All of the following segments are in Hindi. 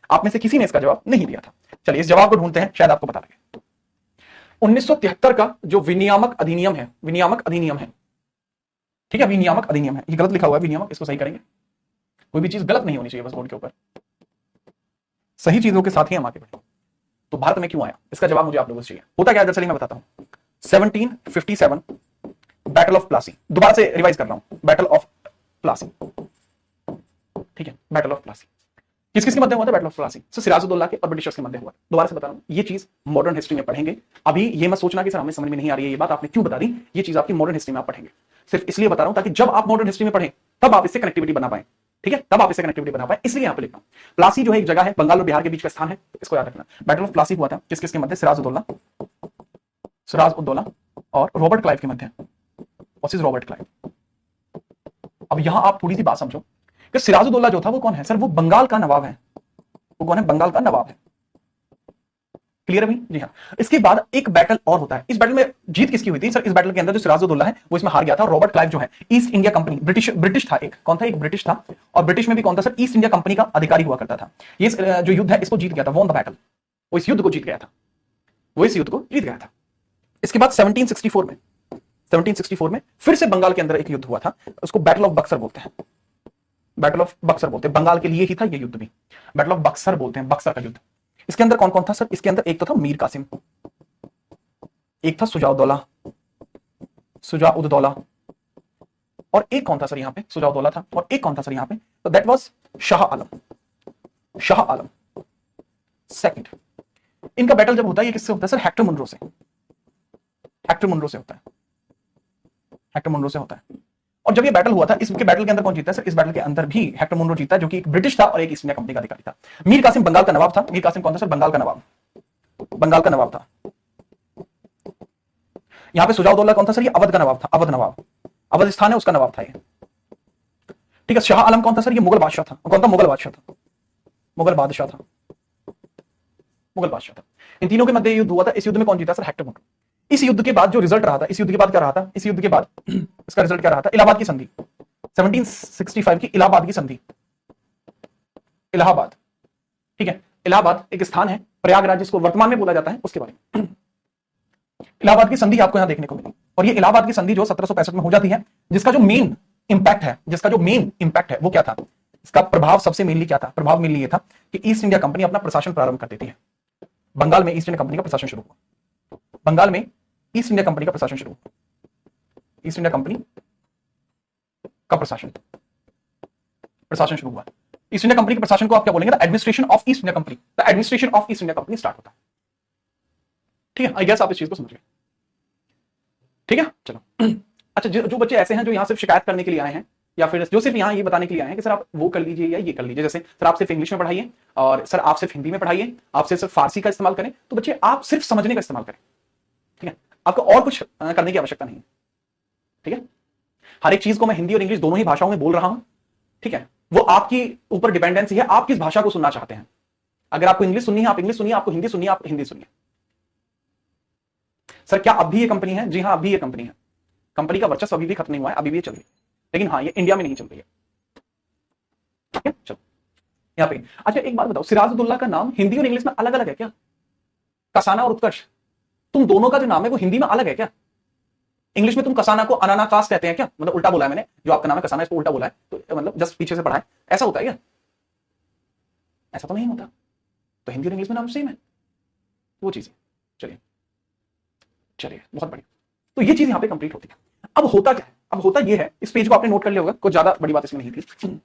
आप में से किसी ने इसका जवाब नहीं दिया था। चलिए इस जवाब को ढूंढते हैं, शायद आपको पता लगे। 1973 का जो विनियामक अधिनियम है, विनियामक अधिनियम है, ठीक है, विनियामक अधिनियम है, ये गलत लिखा हुआ है विनियामक, इसको सही करेंगे। कोई भी चीज गलत नहीं होनी चाहिए बस बोर्ड के ऊपर, सही चीजों के साथ ही हम आगे बढ़े। तो भारत में क्यों आया, इसका जवाब मुझे आप लोगों से चाहिए। होता क्या है, चलिए मैं बताता हूं। 1757 बैटल ऑफ प्लासी, दोबारा से रिवाइज कर रहा हूं, बैटल ऑफ प्लासी, ठीक है, बैटल ऑफ प्लासी किस किस के मध्य हुआ था? बैटल ऑफ प्लासी सिराजुद्दौला के और ब्रिटिशर्स के मध्य हुआ। दोबारा से बता रहा हूं, ये चीज मॉडर्न हिस्ट्री में पढ़ेंगे। अभी ये मत सोचना कि सर हमें समझ में नहीं आ रही है ये बात, आपने क्यों बता दी, ये चीज आपकी मॉडर्न हिस्ट्री में आप पढ़ेंगे। सिर्फ इसलिए बता रहा हूं ताकि जब आप मॉडर्न हिस्ट्री में पढ़ें तब आप इससे कनेक्टिविटी बना पाए, ठीक है, तब आप इससे कनेक्टिविटी बना पाए, इसलिए यहां पे लिखा हूं। प्लासी जो है एक जगह है, बंगाल और बिहार के बीच का स्थान है, तो इसको याद रखना। बैटल ऑफ प्लासी हुआ था किस किस के मध्य? सिराजुद्दौला और रॉबर्ट क्लाइव के मध्य। Robert Clive. अब यहां आप थोड़ी सी बात समझो कि सिराजुद्दौला जो था वो कौन है? सर वो बंगाल का नवाब है। वो कौन है? बंगाल का नवाब है। क्लियर है भाई? जी हाँ। इसके बाद एक बैटल और होता है, इस बैटल में जीत किसकी हुई थी? सर इस बैटल के अंदर जो सिराजुद्दौला है वो इसमें हार गया था। रॉबर्ट क्लाइव जो है ईस्ट इंडिया कंपनी, ब्रिटिश था, एक कौन था? एक ब्रिटिश था, और ब्रिटिश में भी कौन था सर? ईस्ट इंडिया कंपनी का अधिकारी हुआ करता था। ये जो युद्ध है इसको जीत गया था, वॉन द बैटल, वो इस युद्ध को जीत गया था, वो इस युद्ध को जीत गया था। इसके बाद 1764 में फिर से बंगाल के अंदर एक युद्ध हुआ था, उसको बैटल ऑफ बक्सर बोलते हैं। बैटल ऑफ बक्सर बोलते हैं, बंगाल के लिए ही था ये युद्ध भी, बैटल ऑफ बक्सर बोलते हैं, बक्सर का युद्ध। इसके अंदर कौन कौन था सर? इसके अंदर एक तो था मीर कासिम, एक था सुजाउद्दौला, और एक कौन था सर यहाँ पे? सुजाउद्दौला था, और एक कौन था सर यहाँ पे? तो that was Shah Alam second. इनका बैटल जब होता है ये किससे होता है सर? हेक्टर मुनरो से होता है। और जब ये बैटल हुआ था, इसके बैटल के अंदर कौन जीता है सर? इस बैटल के अंदर भी हेक्टर मुनरो जीता, जो कि एक ब्रिटिश था और एक ईस्ट इंडिया कंपनी का अधिकारी था। मीर कासिम बंगाल का नवाब था। मीर कासिम कौन था सर? बंगाल का नवाब था। यहां पे सुजाउद्दौला कौन था सर? ये अवध का नवाब था, अवध स्थान है उसका नवाब था ये, ठीक है। शाह आलम कौन था सर? ये मुगल बादशाह था। कौन था? मुगल बादशाह था। इन तीनों के मध्य युद्ध हुआ था। इस युद्ध में कौन जीता सर? Hector Munro. इस युद्ध के बाद जो रिजल्ट रहा था, इस युद्ध के बाद क्या रहा था? इस युद्ध के बाद इसका रिजल्ट क्या रहा था? इलाहाबाद की संधि, 1765 की इलाहाबाद की संधि। इलाहाबाद, ठीक है, इलाहाबाद एक स्थान है, प्रयागराज जिसको वर्तमान में बोला जाता है, उसके बारे में इलाहाबाद की संधि आपको यहां देखने को मिली। और ये इलाहाबाद की संधि जो 1765 में हो जाती है, जिसका जो मेन इंपैक्ट है वो क्या था? इसका प्रभाव सबसे मेनली क्या था? प्रभाव मेनली ये था कि ईस्ट इंडिया कंपनी अपना प्रशासन प्रारंभ कर देती है। बंगाल में ईस्ट इंडिया कंपनी का प्रशासन शुरू हुआ। बंगाल में ईस्ट इंडिया कंपनी का प्रशासन शुरू हुआ। ईस्ट इंडिया कंपनी का प्रशासन शुरू हुआ। ईस्ट इंडिया कंपनी के प्रशासन को आप क्या बोलेंगे? The administration of east India company. The administration of east India company start होता है, ठीक है। आई गेस आप इस चीज को समझ गए, ठीक है। चलो अच्छा, जो बच्चे ऐसे हैं जो यहां सिर्फ शिकायत करने के लिए आए हैं, या फिर जो सिर्फ यहाँ ये बताने के लिए आए हैं कि सर आप वो कर लीजिए या ये कर लीजिए, जैसे सर आप सिर्फ इंग्लिश में पढ़ाइए और सर आप सिर्फ हिंदी में पढ़ाइए, आप सिर्फ फारसी का इस्तेमाल करें, तो बच्चे आप सिर्फ समझने का इस्तेमाल करें, ठीक है। आपको और कुछ करने की आवश्यकता नहीं है, ठीक है। हर एक चीज को मैं हिंदी और इंग्लिश दोनों ही भाषाओं में बोल रहा हूं, ठीक है। वो आपकी ऊपर डिपेंडेंसी है, आप किस भाषा को सुनना चाहते हैं। अगर आपको इंग्लिश सुननी है आप इंग्लिश सुनिए, आपको हिंदी सुनिए आप हिंदी सुनिए। सर क्या अब भी ये कंपनी है? जी हाँ, अब भी ये कंपनी है। कंपनी का वर्चस्व अभी भी खत्म नहीं हुआ है, अभी भी ये चल रही है, लेकिन हाँ ये इंडिया में नहीं चल रही है, ठीक है। चलो यहाँ पे अच्छा एक बात बताओ, सिराजुद्दौला का नाम हिंदी और इंग्लिश में अलग अलग है क्या? कसाना और उत्कर्ष, तुम दोनों का जो नाम है वो हिंदी में अलग है क्या? इंग्लिश में तुम कसाना को अनानाकास कहते हैं क्या? मतलब उल्टा बोला है मैंने, जो आपका नाम है कसाना इसको उल्टा बोला है, तो मतलब जस्ट पीछे से पढ़ा है, ऐसा होता है क्या? ऐसा तो नहीं होता। तो हिंदी और इंग्लिश में नाम सेम है, वो चीज है। चलिए बहुत बढ़िया। तो ये चीज यहां पे कंप्लीट होती है। अब होता क्या है? अब होता ये है, इस पेज को आपने नोट कर लिया होगा, कुछ ज्यादा बड़ी बात इसमें नहीं थी।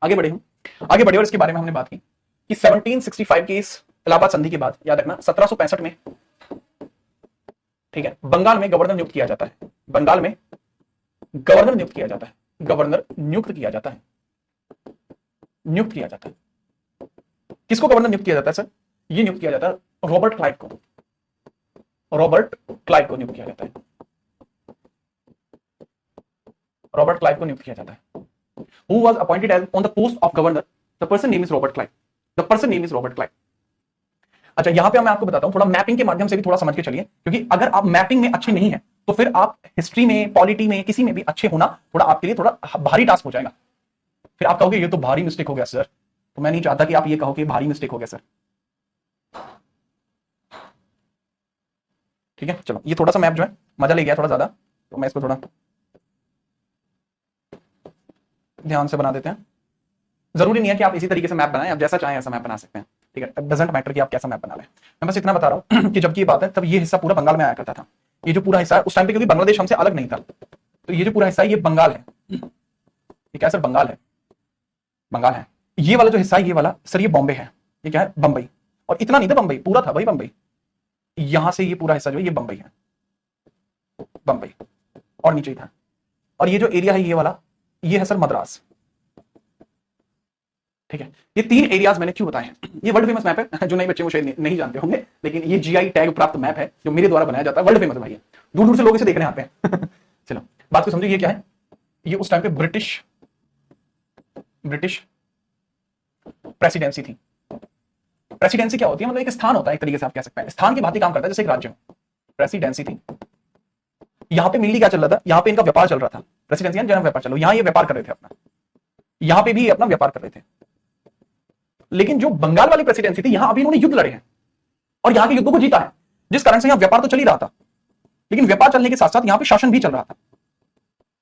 आगे बढ़े और इसके बारे में हमने बात की कि 1765 की इस इलाहाबाद संधि के बाद, याद रखना 1765 में, ठीक है, बंगाल में गवर्नर नियुक्त किया जाता है। बंगाल में गवर्नर नियुक्त किया जाता है। किसको गवर्नर नियुक्त किया जाता है सर? ये नियुक्त किया जाता है रॉबर्ट क्लाइव को नियुक्त किया जाता है। रॉबर्ट क्लाइव को नियुक्त किया जाता है। Who was appointed as on the post of governor? The person name is Robert Clive. अच्छा यहां पे मैं आपको बताता हूं, थोड़ा मैपिंग के माध्यम से भी थोड़ा समझ के चलिए, क्योंकि अगर आप मैपिंग में अच्छे नहीं है तो फिर आप हिस्ट्री में, पॉलिटी में, किसी में भी अच्छे होना थोड़ा आपके लिए थोड़ा भारी टास्क हो जाएगा। फिर आप कहोगे ये तो भारी मिस्टेक हो गया सर, तो मैं नहीं चाहता कि आप ये कहो कि भारी मिस्टेक हो गया सर। ठीक है, चलो ये थोड़ा सा मैप जो है मजा ले गया थोड़ा ज्यादा, तो मैं इसको थोड़ा ध्यान से बना देते हैं। जरूरी नहीं है कि आप इसी तरीके से मैप बनाएं, आप जैसा चाहें ऐसा मैप बना सकते हैं। ठीक है, डजंट मैटर कि आप कैसा मैप बना लें। मैं बस इतना बता रहा हूं कि जब की बात है तब ये हिस्सा पूरा बंगाल में आया करता था। ये जो पूरा हिस्सा है उस टाइम पे, क्योंकि बांग्लादेश हमसे अलग नहीं था, तो ये जो पूरा हिस्सा है ये बंगाल है। ये क्या है सर? बंगाल है, बंगाल है। ये वाला जो हिस्सा है ये वाला सर ये बॉम्बे है। ये क्या है? बंबई। और इतना नहीं था बंबई, पूरा था भाई बंबई। यहां से ये पूरा हिस्सा जो है ये बंबई है, बंबई और नीचे ही था। और ये जो एरिया है ये वाला, ये है सर मद्रास। ठीक है, ये 3 एरियाज मैंने क्यों बताए हैं? ये वर्ल्ड फेमस मैप है, जो नए बच्चे वो शायद नहीं जानते होंगे, लेकिन ये जीआई टैग प्राप्त मैप है जो मेरे द्वारा बनाया जाता है। वर्ल्ड फेमस है भाई, दूर दूर से लोग इसे देखने आते हैं। चलो बात को समझो, ये क्या है? ये उस टाइम पे ब्रिटिश प्रेसिडेंसी थी। प्रेसिडेंसी क्या होती है? मतलब एक स्थान होता है, एक तरीके से आप कह सकते हैं स्थान की भांति काम करता है, जैसे एक राज्य हो। प्रेसिडेंसी थी। यहां पे मेनली क्या चल रहा था? यहां पे इनका व्यापार चल रहा था। प्रेसिडेंसी यानी जन व्यापार चलो, यहां ये व्यापार कर रहे थे अपना, यहां पे भी अपना व्यापार कर रहे थे। लेकिन जो बंगाल वाली प्रेसिडेंसी थी, यहां अभी इन्होंने युद्ध लड़े हैं और यहां के युद्धों को जीता है, जिस कारण से यहां व्यापार तो चल ही रहा था, लेकिन व्यापार चलने के साथ साथ यहां पे शासन भी चल रहा था।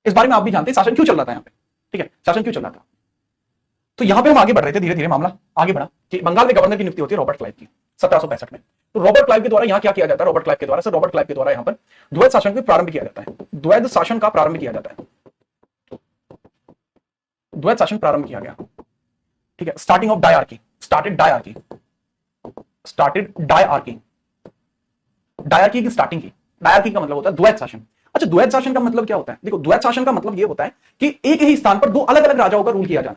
इस बारे में आप भी जानते हैं शासन क्यों चल रहा था यहां पे। ठीक है, शासन क्यों चल रहा था? तो यहां पे हम आगे बढ़ रहे थे, धीरे धीरे मामला आगे बढ़ा कि बंगाल में गवर्नर की नियुक्ति होती है रॉबर्ट क्लाइव की 1765 में। तो रॉबर्ट क्लाइव के द्वारा यहां क्या किया जाता है? रॉबर्ट क्लाइव के द्वारा सर, रॉबर्ट क्लाइव के द्वारा यहां पर द्वैध शासन का प्रारंभ किया जाता है। द्वैध शासन का प्रारंभ किया जाता है, द्वैध शासन प्रारंभ किया गया। ठीक है, starting of dyarchy, started dyarchy, started dyarchy, dyarchy की स्टार्टिंग की। डायआर्की का मतलब होता है द्वैध शासन। अच्छा, द्वैध शासन का मतलब क्या होता है? देखो, द्वैध शासन का मतलब यह होता है कि एक ही स्थान पर 2 अलग अलग राजाओं का रूल किया जाना।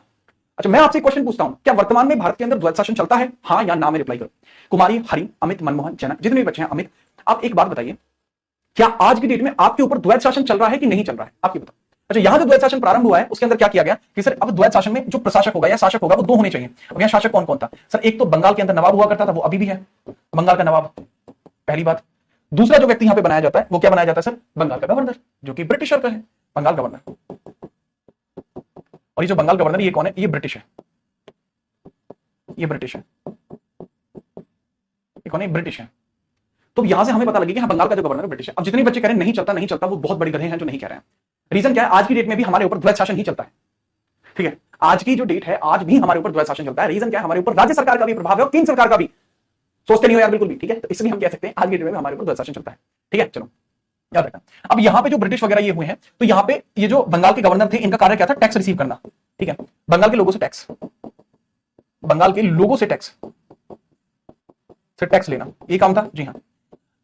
अच्छा, मैं आपसे क्वेश्चन पूछता हूं, क्या वर्तमान में भारत के अंदर द्वैध शासन चलता है? हाँ या ना में रिप्लाई करो। कुमारी, हरि, अमित, मनमोहन, जनक, जितने भी बच्चे हैं, अमित, आप एक बात बताइए, क्या आज की डेट में आपके ऊपर द्वैध शासन चल रहा है कि नहीं चल रहा है? आप ये बताओ। अच्छा, यहां जो द्वैध शासन प्रारंभ हुआ है उसके अंदर क्या किया गया कि सर अब द्वैध शासन में जो प्रशासक होगा या शासक होगा वो 2 होने चाहिए। अब यहां शासक कौन कौन था सर? एक तो बंगाल के अंदर नवाब हुआ करता था, वो अभी भी है, बंगाल का नवाब, पहली बात। दूसरा जो व्यक्ति यहां पे बनाया जाता है वो क्या बनाया जाता है सर? बंगाल का गवर्नर, जो कि ब्रिटिशर का है, बंगाल गवर्नर। और ये जो बंगाल गवर्नर ये कौन है? ये ब्रिटिश है, ये ब्रिटिश है। ये कौन है? ब्रिटिश है। तो यहां से हमें पता लगे कि हाँ, बंगाल का जो गवर्नर ब्रिटिश है। अब जितने बच्चे कह रहे हैं नहीं चलता नहीं चलता, वो बहुत बड़ी गधे हैं जो नहीं कह रहे हैं। रीजन क्या है? आज की डेट में भी हमारे ऊपर द्वैध शासन ही चलता है। ठीक है, आज की जो डेट है आज भी हमारे ऊपर द्वैध शासन चलता है। रीजन क्या है? हमारे ऊपर राज्य सरकार का भी प्रभाव है और केंद्र सरकार का भी। सोचते नहीं हो यार बिल्कुल भी। ठीक है, तो इसलिए हम कह सकते हैं आज की डेट में हमारे ऊपर द्वैध शासन चलता है। ठीक है, चलो याद रखना। अब यहां पे जो ब्रिटिश वगैरह ये हुए हैं, तो यहां पे ये जो बंगाल के गवर्नर थे इनका कार्य क्या था? टैक्स रिसीव करना। ठीक है, बंगाल के लोगों से टैक्स, बंगाल के लोगों से टैक्स लेना, ये काम था। जी हाँ,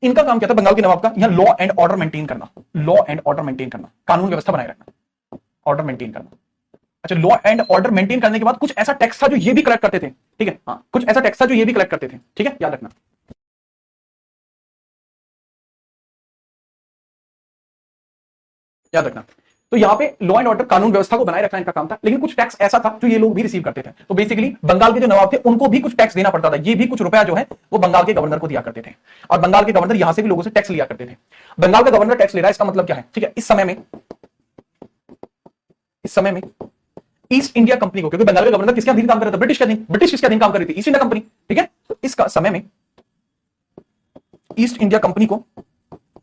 इनका काम क्या था बंगाल के नवाब का? यहां लॉ एंड ऑर्डर मेंटेन करना, लॉ एंड ऑर्डर मेंटेन करना, कानून व्यवस्था बनाए रखना, ऑर्डर मेंटेन करना। अच्छा, लॉ एंड ऑर्डर मेंटेन करने के बाद कुछ ऐसा टैक्स था जो ये भी कलेक्ट करते थे। ठीक है, हाँ, कुछ ऐसा टैक्स था जो ये भी कलेक्ट करते थे। ठीक है, याद रखना, याद रखना। तो यहां पे लॉ एंड ऑर्डर कानून व्यवस्था को बनाए रखना इनका काम था, लेकिन कुछ टैक्स ऐसा था जो ये लोग भी रिसीव करते थे। तो बेसिकली बंगाल के जो नवाब थे उनको भी कुछ टैक्स देना पड़ता था। ये भी कुछ रुपया जो है वो बंगाल के गवर्नर को दिया करते थे, और बंगाल के गवर्नर यहां से भी लोगों से टैक्स लिया करते थे। बंगाल का गवर्नर टैक्स ले रहा है, इसका मतलब क्या है? ठीक है, इस समय में ईस्ट इंडिया कंपनी को, क्योंकि बंगाल का गवर्नर किसके अधीन काम कर रहा था? ब्रिटिश के अधीन। ब्रिटिश किसके अधीन काम कर रही थी? East India Company. ठीक है, तो इसका समय में ईस्ट इंडिया कंपनी को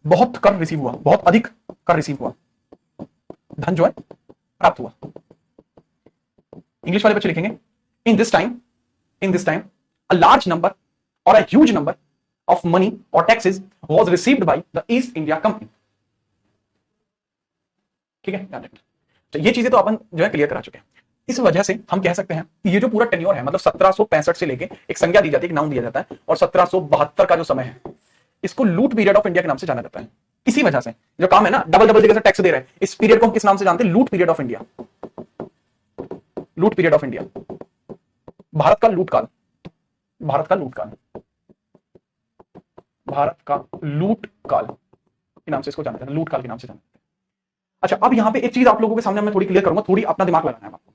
बहुत कर रिसीव हुआ, बहुत अधिक कर रिसीव हुआ, धन जो है प्राप्त हुआ। इंग्लिश वाले बच्चे लिखेंगे in this time a large number और a huge number of money और taxes was received by the East India Company. ठीक है, याद रखना। तो ये चीजें तो अपन जो है क्लियर करा चुके हैं। इस वजह से हम कह सकते हैं कि ये जो पूरा टेन्योर है, मतलब 1765 से लेके एक संज्ञा दी जाती है, एक नाउन दिया जाता है, और 1772 का जो समय है इसको लूट पीरियड ऑफ इंडिया के नाम से जाना जाता है। इसी वजह से जो काम है ना, डबल डबल जगह से टैक्स दे रहे हैं, इस पीरियड को हम किस नाम से जानते हैं? लूट पीरियड ऑफ इंडिया। लूट पीरियड ऑफ इंडिया, भारत का लूट काल, भारत का लूट काल, भारत का लूट काल के नाम से इसको जाना जाता है, लूट काल के नाम से जाना जाता है। अच्छा, अब यहां पे एक चीज आप लोगों के सामने मैं थोड़ी क्लियर करूंगा, थोड़ी अपना दिमाग लगाना है आपको,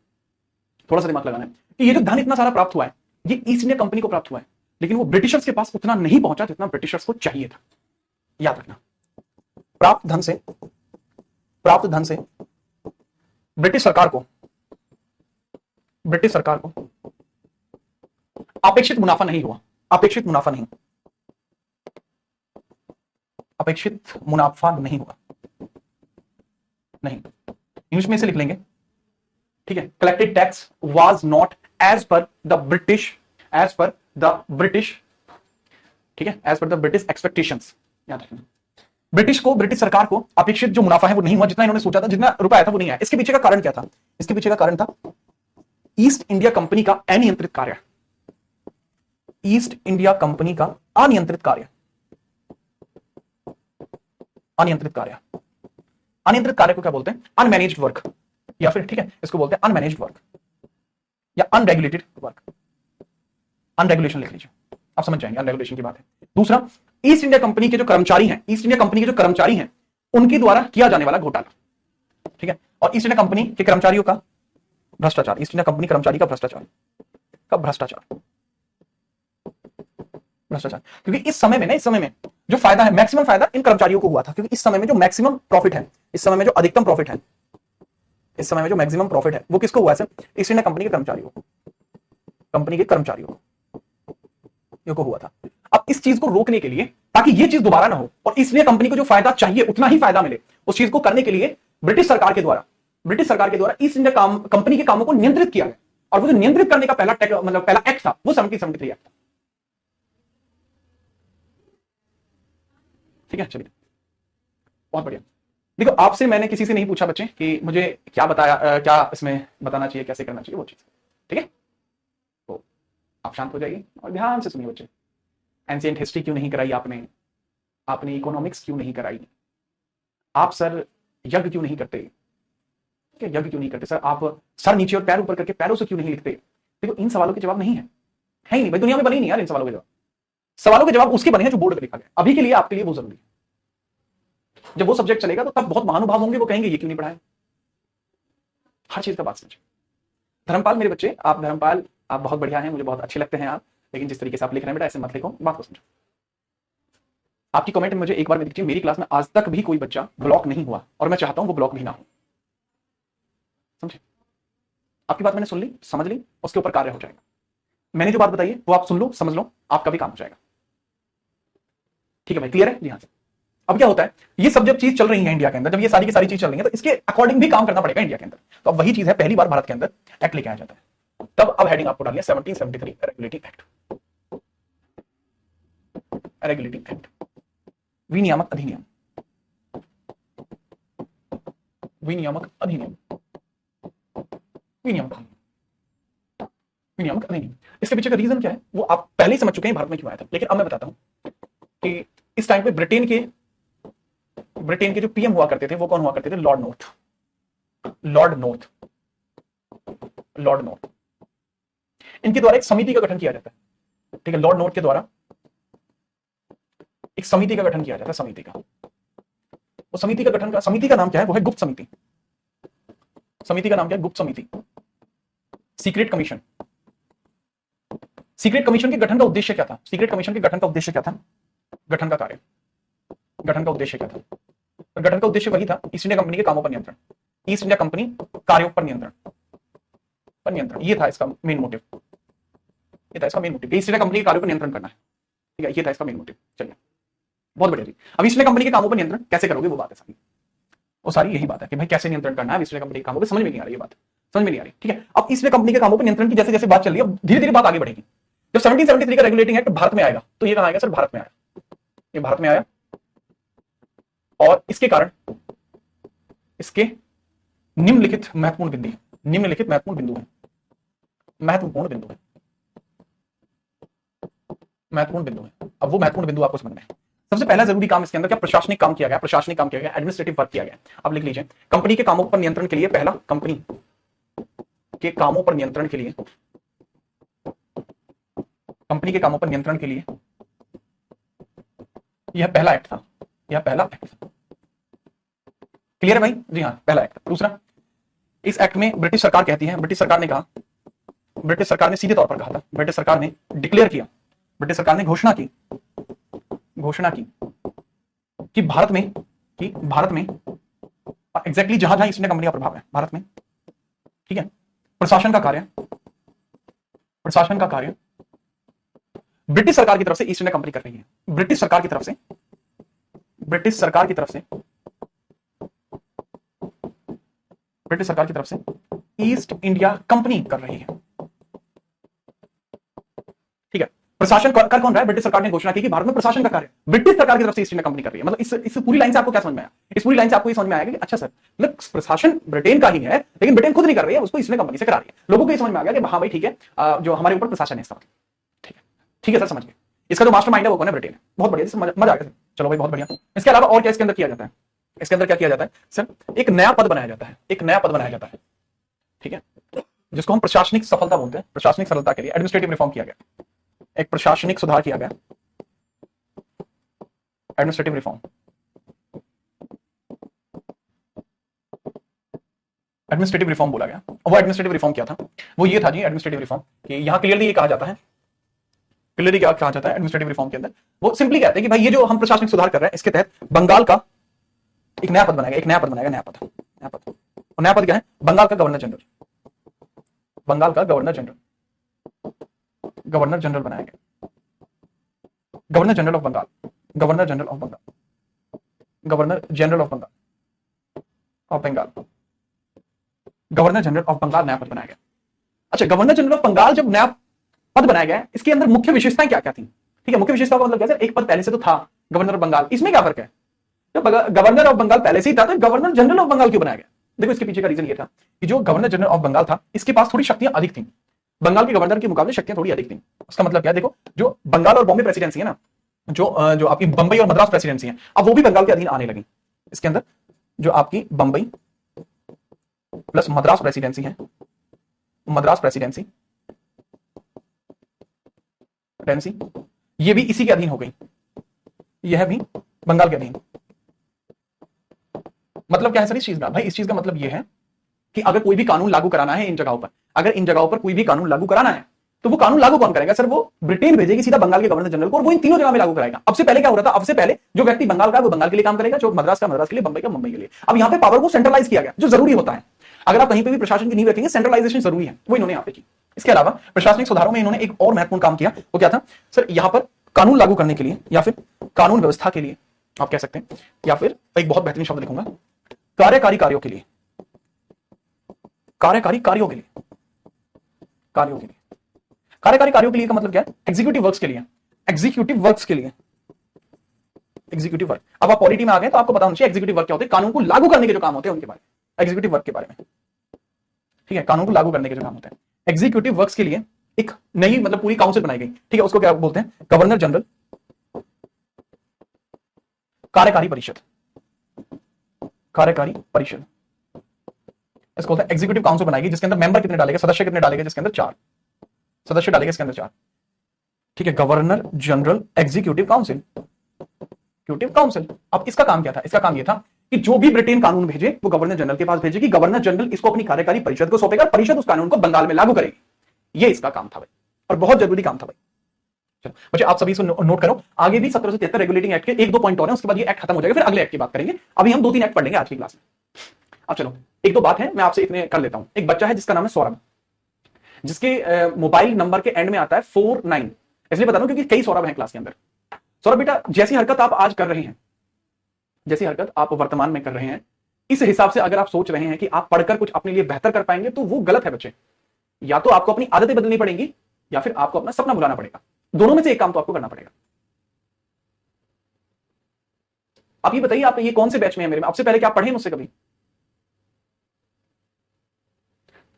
थोड़ा सा दिमाग लगाना है कि ये जो धन इतना सारा प्राप्त हुआ है ये ईस्ट इंडिया कंपनी को प्राप्त हुआ है, लेकिन वो ब्रिटिशर्स के पास उतना नहीं पहुंचा जितना ब्रिटिशर्स को चाहिए था। याद रखना, प्राप्त धन से ब्रिटिश सरकार को अपेक्षित मुनाफा नहीं हुआ, अपेक्षित मुनाफा नहीं, अपेक्षित मुनाफा नहीं हुआ, नहीं, इंग्लिश में इसे लिख लेंगे, ठीक है। Collected tax was not as per the British, as per the British, ठीक है, as per the British expectations. याद रखना, ब्रिटिश को, ब्रिटिश सरकार को अपेक्षित जो मुनाफा है वो नहीं हुआ, जितना इन्होंने सोचा था, जितना रुपया आया था वो नहीं आया। इसके पीछे का कारण क्या था? इसके पीछे का कारण था ईस्ट इंडिया कंपनी का अनियंत्रित कार्य, ईस्ट इंडिया कंपनी का अनियंत्रित कार्य, अनियंत्रित कार्य, अनियंत्रित कार्य को क्या बोलते हैं? अनमैनेज्ड वर्क, या फिर ठीक है इसको बोलते हैं अनमैनेज्ड वर्क या अनरेगुलेटेड वर्क। अनरेगुलेशन लिख लीजिए, आप समझ जाएंगे अनरेगुलेशन की बात है। दूसरा, ईस्ट इंडिया कंपनी के जो कर्मचारी हैं, ईस्ट इंडिया कंपनी के जो कर्मचारी हैं उनके द्वारा किया जाने वाला घोटाला, ठीक है। और ईस्ट इंडिया कंपनी के कर्मचारियों का भ्रष्टाचार, ईस्ट इंडिया कंपनी कर्मचारी का भ्रष्टाचार, का भ्रष्टाचार, भ्रष्टाचार। क्योंकि इस समय में ना, इस समय में जो फायदा है, मैक्सिमम फायदा इन कर्मचारियों को हुआ था, क्योंकि इस समय में जो मैक्सिमम प्रॉफिट है, इस समय में जो अधिकतम प्रॉफिट है, इस समय में जो मैक्सिमम प्रॉफिट है वो किसको हुआ है? ईस्ट इंडिया कंपनी के कर्मचारियों को, कंपनी के कर्मचारियों को हुआ था। अब इस चीज को रोकने के लिए, ताकि ये चीज दोबारा ना हो और इसलिए कंपनी को जो फायदा चाहिए उतना ही फायदा मिले, उस चीज को करने के लिए ब्रिटिश सरकार के द्वारा, ब्रिटिश सरकार के द्वारा ईस्ट इंडिया कंपनी के कामों को नियंत्रित किया गया। और वो जो नियंत्रित करने का पहला मतलब पहला एक्ट था वो 1773 एक्ट था, ठीक है। चलिए, बहुत बढ़िया। देखो, आपसे मैंने किसी से नहीं पूछा बच्चे कि मुझे क्या बताया, क्या इसमें बताना चाहिए, कैसे करना चाहिए, वो चीज, ठीक है। तो आप शांत हो जाइए और ध्यान से सुनिए बच्चे। एंशिएंट हिस्ट्री क्यों नहीं कराई आपने? आपने इकोनॉमिक्स क्यों नहीं कराई? आप सर यज्ञ क्यों नहीं करते? यज्ञ क्यों नहीं करते सर? आप सर नीचे और पैर ऊपर करके पैरों से क्यों नहीं लिखते? देखो, इन सवालों के जवाब नहीं है, है ही नहीं भाई, दुनिया में बने ही नहीं यार इन सवालों के जवाब। सवालों के जवाब उसके बने हैं जो बोर्ड पे लिखा गया। अभी के लिए, आपके लिए वो जरूरी है। जब वो सब्जेक्ट चलेगा तो तब बहुत महानुभाव होंगे, वो कहेंगे ये क्यों नहीं पढ़ाया। हर चीज का बात समझे। धर्मपाल मेरे बच्चे, आप धर्मपाल, आप बहुत बढ़िया हैं, मुझे बहुत अच्छे लगते हैं आप, लेकिन जिस तरीके से आप लिख रहे हैं बेटा ऐसे मत लिखो, बात को समझो। आपकी कमेंट में मुझे एक बार में दीजिए, मेरी क्लास में आज तक भी कोई बच्चा ब्लॉक नहीं हुआ और मैं चाहता हूं वो ब्लॉक भी ना हो, समझे? आपकी बात मैंने सुन ली, समझ ली, उसके ऊपर कार्य हो जाएगा। मैंने जो बात बताई है वो आप सुन लो, समझ लो, आपका भी काम हो जाएगा, ठीक है भाई? क्लियर है? जी हाँ सर। अब क्या होता है, ये सब जब चीज चल रही है इंडिया के अंदर, जब ये सारी की सारी चीज चल रही है, तो इसके अकॉर्डिंग भी काम करना पड़ेगा इंडिया के अंदर। तो अब वही चीज है, पहली बार भारत के अंदर एक्ट लेके आया जाता है, तब अब हेडिंग आपको डालिए 1773 रेगुलेटिंग एक्ट, रेगुलेटिंग एक्ट, विनियामक अधिनियम, विनियामक अधिनियम, विनियामक अधिनियम, विनियामक अधिनियम। इसके पीछे का रीजन क्या है वो आप पहले ही समझ चुके हैं, भारत में क्यों आया था। लेकिन अब मैं बताता हूं कि इस टाइम पे ब्रिटेन के जो पीएम हुआ करते थे वो कौन हुआ करते थे? Lord north, Lord north, Lord north. इनके द्वारा एक समिति का गठन किया जाता है, ठीक है। लॉर्ड नॉर्थ के द्वारा एक समिति का गठन किया जाता है, समिति का, वो समिति का गठन का, समिति का नाम क्या है? वो है गुप्त समिति। समिति का नाम क्या है? गुप्त समिति, सीक्रेट कमीशन। सीक्रेट कमीशन के गठन का उद्देश्य क्या था? सीक्रेट कमीशन के गठन का उद्देश्य क्या था? गठन का कार्य, गठन का उद्देश्य क्या था? तो गठन का उद्देश्य वही था, ईस्ट इंडिया कंपनी के कामों पर नियंत्रण, ईस्ट इंडिया कंपनी कार्यों पर नियंत्रण, पर नियंत्रण। ये था इसका मेन मोटिव, ये था इसका main motive, east India company के कार्यों पर नियंत्रण करना है, ठीक है। ये था इसका मेन मोटिव। चलिए, बहुत बढ़िया जी। अब ईस्ट इंडिया कंपनी के कामों पर नियंत्रण कैसे करोगे वो बात है सारी, वो सारी यही बात है कि भाई कैसे नियंत्रण करना है ईस्ट इंडिया कंपनी के कामों पर। समझ में नहीं आ रही ये बात, समझ में नहीं आ रही, ठीक है। अब ईस्ट इंडिया कंपनी के कामों पर नियंत्रण की जैसे जैसे बात चल रही है, धीरे धीरे बात आगे बढ़ेगी। जब 1773 का रेगुलेटिंग एक्ट भारत में आएगा तो ये कहां आएगा सर? भारत में आया, ये भारत में आया, और इसके कारण इसके निम्नलिखित महत्वपूर्ण बिंदु, निम्नलिखित महत्वपूर्ण बिंदु है, महत्वपूर्ण बिंदु है, महत्वपूर्ण बिंदु है। अब वो महत्वपूर्ण बिंदु आपको समझना है। सबसे पहला जरूरी काम इसके अंदर क्या? प्रशासनिक काम किया गया, प्रशासनिक काम किया गया, एडमिनिस्ट्रेटिव वर्क किया गया। अब लिख लीजिए, कंपनी के कामों पर नियंत्रण के लिए पहला, कंपनी के कामों पर नियंत्रण के लिए, कंपनी के कामों पर नियंत्रण के लिए यह पहला एक्ट था, यह पहला एक्ट था। क्लियर है भाई? जी हाँ, पहला एक्ट। दूसरा, इस एक्ट में ब्रिटिश सरकार कहती है, ब्रिटिश सरकार ने कहा, ब्रिटिश सरकार ने सीधे तौर पर कहा था, ब्रिटिश सरकार ने डिक्लेयर किया, ब्रिटिश सरकार ने घोषणा की, घोषणा की कि भारत में, कि भारत में एग्जैक्टली जहां जहां ईस्ट इंडिया कंपनी का प्रभाव है भारत में, ठीक है, प्रशासन का कार्य, प्रशासन का कार्य ब्रिटिश सरकार की तरफ से ईस्ट इंडिया कंपनी कर रही है, ब्रिटिश सरकार की तरफ से, ब्रिटिश सरकार की तरफ से, ब्रिटिश सरकार की तरफ से ईस्ट इंडिया कंपनी कर रही है। ठीक है, प्रशासन कर कौन रहा है? ब्रिटिश सरकार ने घोषणा की कि भारत में प्रशासन का कार्य ब्रिटिश सरकार की तरफ से ईस्ट इंडिया कंपनी कर रही है। मतलब इस पूरी लाइन से आपको क्या समझ में आया? इस पूरी लाइन से आपको ये समझ में आएगा कि अच्छा सर, मतलब प्रशासन ब्रिटेन का ही है, लेकिन ब्रिटेन खुद नहीं कर रही है, उसको ईस्ट इंडिया कंपनी से करा रही है। लोगों को ये समझ में आ गया कि हाँ भाई ठीक है, जो हमारे ऊपर प्रशासन है इसका मतलब। ठीक है, ठीक है सर, समझ गए। इसका जो मास्टरमाइंड है वो कौन है? ब्रिटेन है। बहुत बढ़िया, मजा आ गया। चलो भाई बहुत बढ़िया। इसके अलावा और क्या इसके अंदर किया जाता है? इसके अंदर क्या किया जाता है सर? एक नया पद बनाया जाता है, एक नया पद बनाया जाता है। ठीक है, जिसको हम प्रशासनिक सफलता बोलते हैं। प्रशासनिक सफलता के लिए एडमिनिस्ट्रेटिव रिफॉर्म किया गया, एक प्रशासनिक सुधार किया गया, एडमिनिस्ट्रेटिव रिफॉर्म। एडमिनिस्ट्रेटिव रिफॉर्म बोला गया। वो एडमिनिस्ट्रेटिव रिफॉर्म क्या था? वो ये था जी एडमिनिस्ट्रेटिव रिफॉर्म कि यहां क्लियरली ये कहा जाता है, क्लियरली क्या कहा जाता है एडमिनिस्ट्रेटिव रिफॉर्म के अंदर? वो सिंपली कहते हैं कि भाई ये जो हम प्रशासनिक सुधार कर रहे हैं, इसके तहत बंगाल का एक नया पद बनाएगा, एक नया पद बनाएगा, नया पद, नया पद। और नया पद क्या है? बंगाल का गवर्नर जनरल, बंगाल का गवर्नर जनरल, गवर्नर जनरल बनाया गया, governor general of Bengal, governor general of Bengal, governor general of Bengal, of Bengal, governor general of Bengal नया पद बनाया गया। अच्छा, गवर्नर जनरल ऑफ बंगाल जब नया पद बनाया गया, इसके अंदर मुख्य विशेषताएं क्या क्या थी? ठीक है, मुख्य विशेषताओं का मतलब क्या सर? एक पद पहले से तो था गवर्नर ऑफ बंगाल, इसमें क्या फर्क है? जब गवर्नर ऑफ बंगाल पहले से ही था तो गवर्नर जनरल ऑफ बंगाल क्यों बनाया गया? देखो इसके पीछे का रीजन ये था कि जो गवर्नर जनरल ऑफ बंगाल था, इसके पास थोड़ी शक्तियां अधिक थी, बंगाल के गवर्नर के मुकाबले शक्तियां थोड़ी अधिक थी। उसका मतलब क्या है? देखो, जो बंगाल और बॉम्बे प्रेसिडेंसी है ना, जो आपकी बंबई और मद्रास प्रेसिडेंसी है, अब वो भी बंगाल के अधीन आने लगी। इसके अंदर जो आपकी बंबई प्लस मद्रास प्रेसिडेंसी है, मद्रास प्रेसिडेंसी ये भी इसी के अधीन हो गई, यह भी बंगाल के अधीन। मतलब क्या है सर इस चीज का? भाई इस चीज का मतलब यह है कि अगर कोई भी कानून लागू कराना है इन जगहों पर, अगर इन जगहों पर कोई भी कानून लागू कराना है, तो वो कानून लागू कौन करेगा सर? वो ब्रिटेन भेजेगी सीधा बंगाल के गवर्नर जनरल को, और वो इन तीनों जगह में लागू कराएगा। अब से पहले क्या हो रहा था? अब से पहले जो व्यक्ति बंगाल का है वो बंगाल के लिए काम करेगा, जो मद्रास का मद्रास के लिए, बंबई का बंबई के लिए। अब यहाँ पे पावर को सेंट्रलाइज किया गया, जो जरूरी होता है। अगर आप कहीं पे भी प्रशासन की नींव रखेंगे, सेंट्रलाइजेशन जरूरी है, वो इन्होंने यहाँ पे की। इसके अलावा प्रशासनिक सुधारों में इन्होंने एक और महत्वपूर्ण काम किया, वो क्या था सर? यहाँ पर कानून लागू करने के लिए या फिर कानून व्यवस्था के लिए आप कह सकते हैं, या फिर एक बहुत बेहतरीन शब्द लिखूंगा, कार्यकारी कार्यों के लिए, कार्यकारी कार्यों के लिए, कार्यों के लिए, कार्यकारी कार्यों के लिए का मतलब क्या है? एग्जीक्यूटिव वर्क्स के लिए, एग्जीक्यूटिव वर्क्स के लिए, एग्जीक्यूटिव वर्क। अब आप पॉलिटी में आ गए तो आपको पता होना चाहिए एग्जीक्यूटिव वर्क क्या होते हैं, कानून को लागू करने के जो काम होते हैं उनके बारे में, एग्जीक्यूटिव वर्क के बारे में। ठीक है, कानून को लागू करने के जो काम होते हैं, एग्जीक्यूटिव वर्क्स के लिए एक नई मतलब पूरी काउंसिल बनाई गई। ठीक है, उसको क्या बोलते हैं? गवर्नर जनरल कार्यकारी परिषद, कार्यकारी परिषद, इसको बोलते हैं एग्जीक्यूटिव काउंसिल बनाएगी, जिसके अंदर मेंबर कितने डालेगा, सदस्य कितने डालेगा? जिसके अंदर 4 सदस्य डालेगा, इसके अंदर 4। ठीक है, governor general executive council, executive council. अब इसका काम क्या था? इसका काम यह था कि जो भी ब्रिटेन कानून भेजे वो गवर्नर जनरल के पास भेजेगी, गवर्नर जनरल इसको अपनी कार्यकारी परिषद को सौंपेगा, परिषद उस कानून को बंगाल में लागू करेगी। ये इसका काम था भाई, और बहुत जरूरी काम था भाई। चलो बच्चे आप सभी इसको नोट करो। आगे भी 1773 रेगुलेटिंग एक्ट के 1-2 पॉइंट और हैं, उसके बाद ये एक्ट खत्म हो जाएगा, फिर अगले एक्ट की बात करेंगे। अभी हम 2-3 एक्ट पढ़ लेंगे आज की क्लास में। अब चलो 1-2 बात है, मैं आपसे इतने कर लेता हूं। एक बच्चा है जिसका नाम है सौरभ, जिसके मोबाइल नंबर के एंड में आता है 49। इसलिए बता रहा हूं क्योंकि कई सौरभ हैं क्लास के अंदर। सौरभ बेटा, जैसी हरकत आप आज कर रहे हैं, जैसी हरकत आप वर्तमान में कर रहे हैं, इस हिसाब से अगर आप सोच रहे हैं कि आप पढ़कर कुछ अपने लिए बेहतर कर पाएंगे, तो वो गलत है बच्चे। या तो आपको अपनी आदतें बदलनी पड़ेंगी या फिर आपको अपना सपना बुलाना पड़ेगा। दोनों में से एक काम तो आपको करना पड़ेगा। आप ये बताइए, आप ये कौन से बैच में है मेरे में? आपसे पहले क्या आप पढ़े मुझसे कभी?